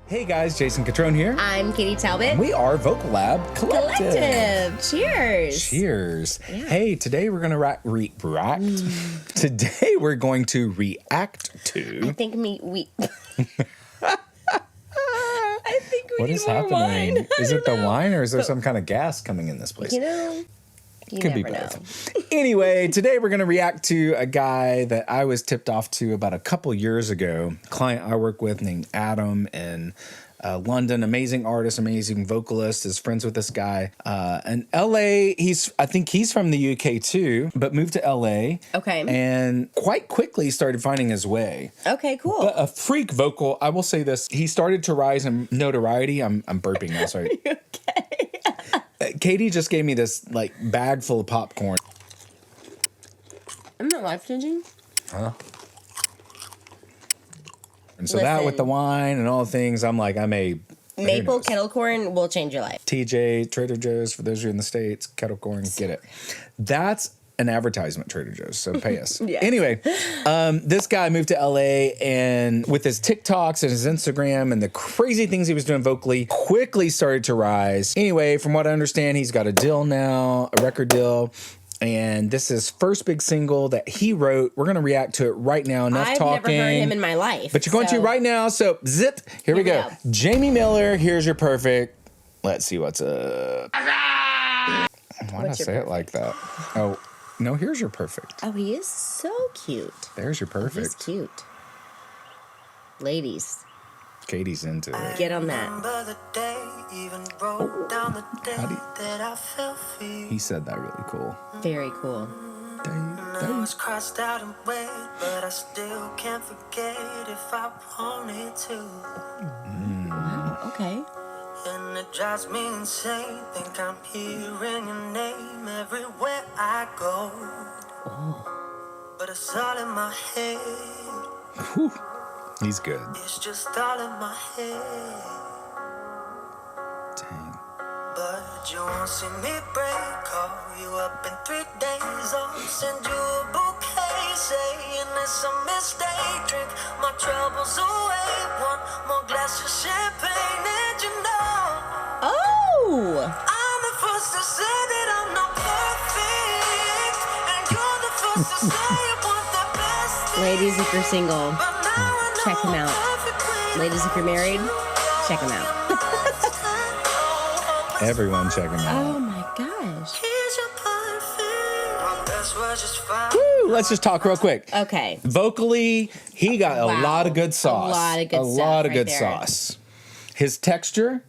Hey guys, Jason Catron here. I'm Katie Talbot. And we are Vocal Lab Collective. Cheers. Cheers. Yeah. Hey, today we're going to Today we're going to react to. I think we What need is more happening? wine. Is it the wine or is there some kind of gas coming in this place? You Could be never both. know. Anyway, today we're going to react to a guy that I was tipped off to about a couple years ago. A client I work with named Adam in London. Amazing artist, amazing vocalist. Is friends with this guy. In LA, I think he's from the UK too, but moved to LA. Okay. And quite quickly started finding his way. Okay, cool. But a freak vocal, I will say this. He started to rise in notoriety. I'm burping now, sorry. Okay. Katie just gave me this like bag full of popcorn. I'm not life changing. Huh? And so that with the wine and all the things, I'm like, I may... Maple kettle corn will change your life. TJ, Trader Joe's, for those of you in the States, kettle corn, get it. That's an advertisement, Trader Joe's, so pay us. Yeah. Anyway, this guy moved to LA and with his TikToks and his Instagram and the crazy things he was doing vocally, quickly started to rise. Anyway, from what I understand, he's got a deal now, a record deal. And this is first big single that he wrote. We're going to react to it right now. Enough I've talking. never heard him in my life. But you're going to right now. So zip. Here we go. Jamie Miller, here's your perfect. Let's see what's up. Why did I say it like that? Oh, no, here's your perfect. Oh, he is so cute. There's your perfect. He's cute. Ladies, Katie's into it. get on that. He said that really cool. Very cool. I was crossed out and wet, but I still can't forget if I wanted to. Wow, okay. And it drives me insane. Think I'm hearing your name everywhere I go. Oh. But it's all in my head. Whew. He's good. It's just all in my head. Dang. But you won't see me break. Call you up in 3 days. I'll send you a bouquet, saying it's a mistake. Drink my troubles away. One more glass of champagne, and you know. Oh! I'm the first to say that I'm not perfect, and you're the first to say you want the best thing. Ladies, if you're single, check him out. Ladies, if you're married, check him out. Everyone check him out. Oh my gosh. Woo, let's just talk real quick. Okay. Vocally, he got a lot of good sauce. A lot of good A stuff lot of right good there. sauce. His texture,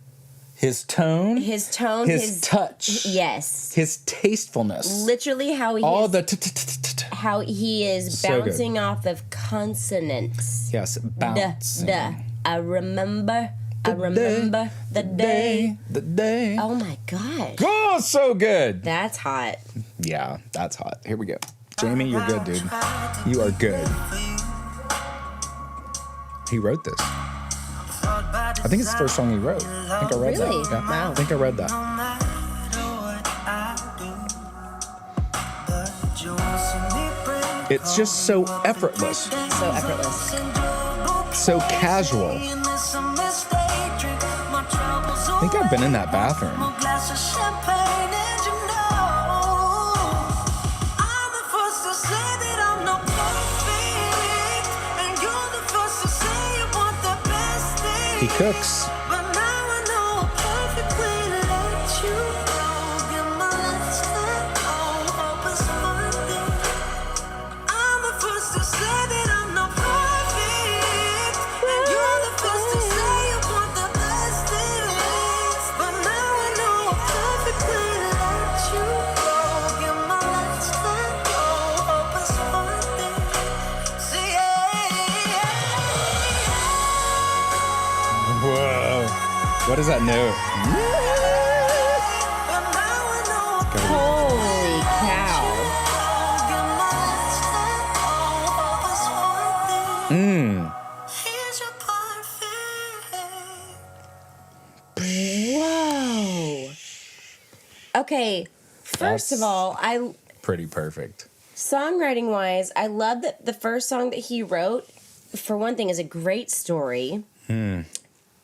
his tone, His tone, his touch, yes. his tastefulness. Literally how he All is, the how he is So good. bouncing off of consonants. yes, bouncing. Duh. I remember the day. The day. Oh my gosh. Oh, so good. That's hot. Yeah, that's hot. Here we go. Jamie, you're good, dude. You are good. He wrote this. I think it's the first song he wrote. I think I read Really? that. Yeah, Wow. I think I read that. It's just so effortless, So effortless. so casual. I think I've been in that bathroom. He cooks. Whoa. What is that note? Holy cow. Whoa. Okay, first of all, Pretty perfect. songwriting wise, I love that the first song that he wrote, for one thing, is a great story.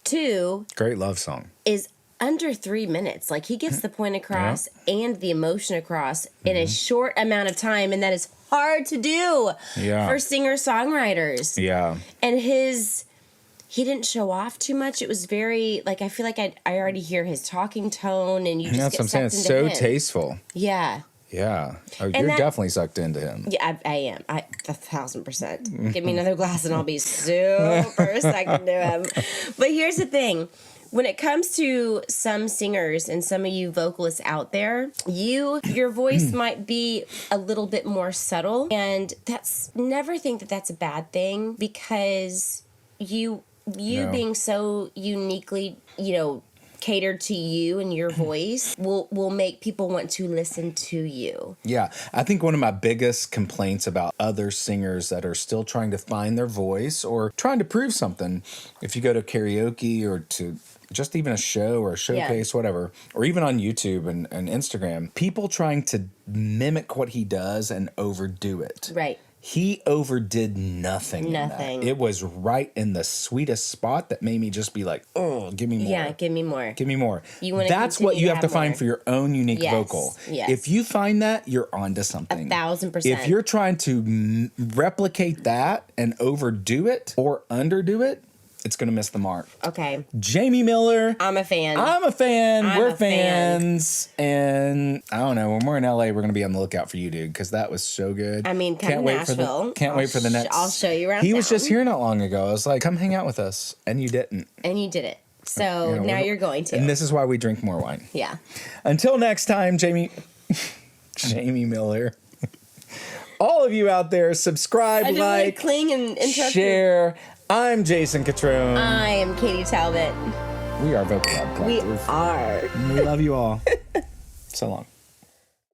2 Great love song. is under 3 minutes. Like, he gets the point across and the emotion across in a short amount of time, and that is hard to do for singer-songwriters. Yeah. And he didn't show off too much. It was very, like, I feel like I already hear his talking tone, and you just That's get what I'm saying. sucked It's into so him. tasteful. Yeah. Yeah. Oh, And you're that- definitely sucked into him. Yeah, I am. 1,000%. Give me another glass and I'll be super sucked into him. But here's the thing. When it comes to some singers and some of you vocalists out there, your voice might be a little bit more subtle, and never think that that's a bad thing, because you being so uniquely, catered to you and your voice will make people want to listen to you. Yeah. I think one of my biggest complaints about other singers that are still trying to find their voice or trying to prove something, if you go to karaoke or to just even a show or a showcase, whatever, or even on YouTube and Instagram, people trying to mimic what he does and overdo it. Right. He overdid nothing. Nothing. In that. It was right in the sweetest spot that made me just be like, oh, give me more. Yeah, give me more. Give me more. That's what you have to find for your own unique vocal. Yes. If you find that, you're onto something. 1,000%. If you're trying to replicate that and overdo it or underdo it, it's going to miss the mark. Okay. Jamie Miller. I'm a fan. I'm a fan. I'm We're a fan. fans. And I don't know. When we're in LA, we're going to be on the lookout for you, dude, because that was so good. I mean, come to Nashville. Can't wait for the next. I'll show you around He was town. just here not long ago. I was like, come hang out with us. And you didn't. And you did it. So now you're going to. And this is why we drink more wine. Yeah. Until next time, Jamie Miller. All of you out there, subscribe, I didn't like, cling and interrupt share. I'm Jason Catron. I am Katie Talbot. We are Vocal Lab Collective. We are. We love you all. So long.